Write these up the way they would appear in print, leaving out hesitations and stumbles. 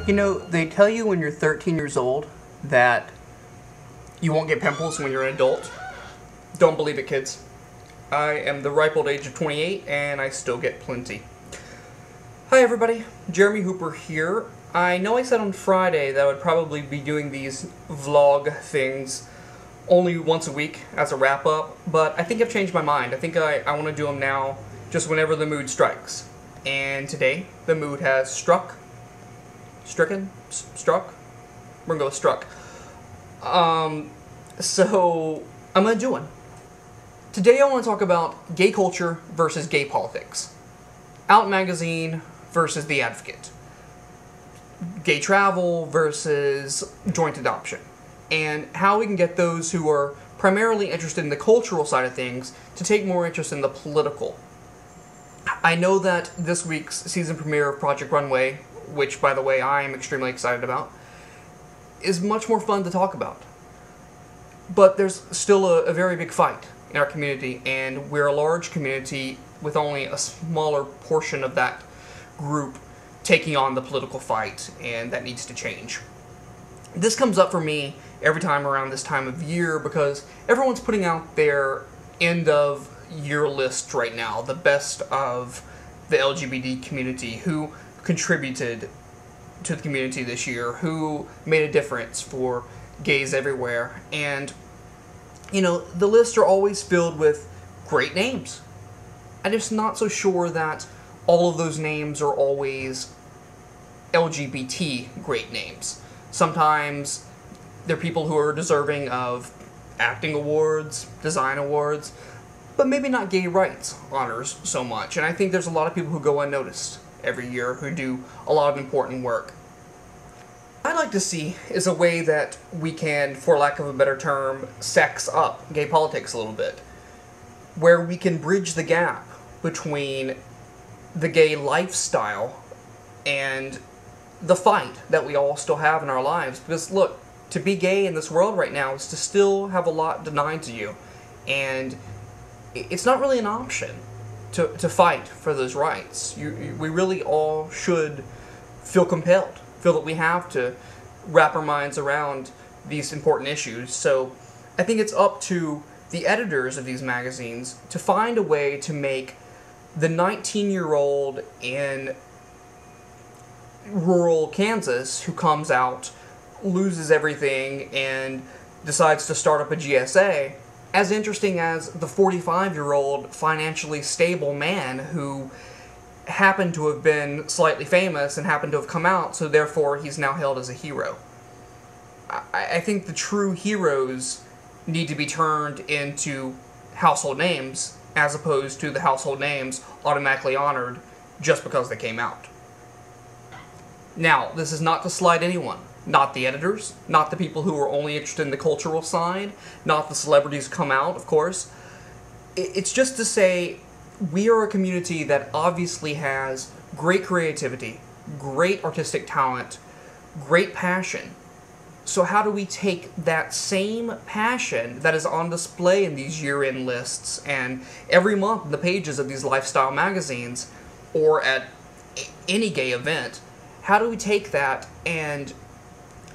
You know, they tell you when you're 13 years old that you won't get pimples when you're an adult. Don't believe it, kids. I am the ripe old age of 28, and I still get plenty. Hi everybody, Jeremy Hooper here. I know I said on Friday that I would probably be doing these vlog things only once a week as a wrap-up, but I think I've changed my mind. I think I want to do them now just whenever the mood strikes. And today, the mood has struck. We're gonna go with struck. So I'm gonna do one. Today I want to talk about gay culture versus gay politics. Out Magazine versus The Advocate. Gay travel versus joint adoption. And how we can get those who are primarily interested in the cultural side of things to take more interest in the political. I know that this week's season premiere of Project Runway, which, by the way, I am extremely excited about, is much more fun to talk about. But there's still a very big fight in our community, and we're a large community with only a smaller portion of that group taking on the political fight, and that needs to change. This comes up for me every time around this time of year because everyone's putting out their end of year list right now, the best of the LGBT community, who contributed to the community this year, who made a difference for gays everywhere. And, you know, the lists are always filled with great names. I'm just not so sure that all of those names are always LGBT great names. Sometimes they're people who are deserving of acting awards, design awards, but maybe not gay rights honors so much. And I think there's a lot of people who go unnoticed every year who do a lot of important work. What I'd like to see is a way that we can, for lack of a better term, sex up gay politics a little bit, where we can bridge the gap between the gay lifestyle and the fight that we all still have in our lives. Because look, to be gay in this world right now is to still have a lot denied to you, and it's not really an option to fight for those rights. We really all should feel compelled, feel that we have to wrap our minds around these important issues. So I think it's up to the editors of these magazines to find a way to make the 19-year-old in rural Kansas who comes out, loses everything, and decides to start up a GSA as interesting as the 45-year-old financially stable man who happened to have been slightly famous and happened to have come out, so therefore he's now hailed as a hero. I think the true heroes need to be turned into household names as opposed to the household names automatically honored just because they came out. Now, this is not to slight anyone. Not the editors, not the people who are only interested in the cultural side, not the celebrities who come out, of course. It's just to say we are a community that obviously has great creativity, great artistic talent, great passion. So how do we take that same passion that is on display in these year-end lists and every month in the pages of these lifestyle magazines or at any gay event, how do we take that and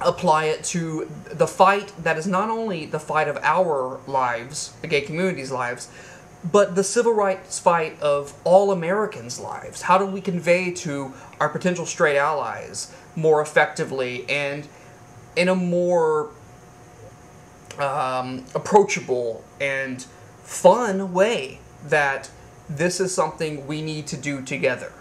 apply it to the fight that is not only the fight of our lives, the gay community's lives, but the civil rights fight of all Americans' lives? How do we convey to our potential straight allies more effectively and in a more approachable and fun way that this is something we need to do together?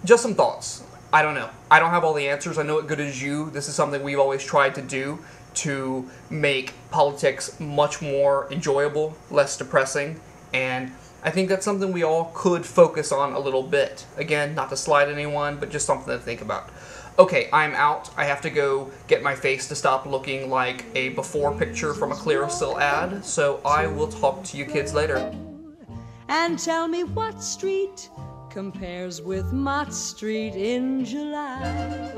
Just some thoughts. I don't know. I don't have all the answers. I know it good as you. This is something we've always tried to do to make politics much more enjoyable, less depressing, and I think that's something we all could focus on a little bit. Again, not to slight anyone, but just something to think about. Okay, I'm out. I have to go get my face to stop looking like a before picture from a Clearasil ad, so I will talk to you kids later. And tell me what street compares with Mott Street in July.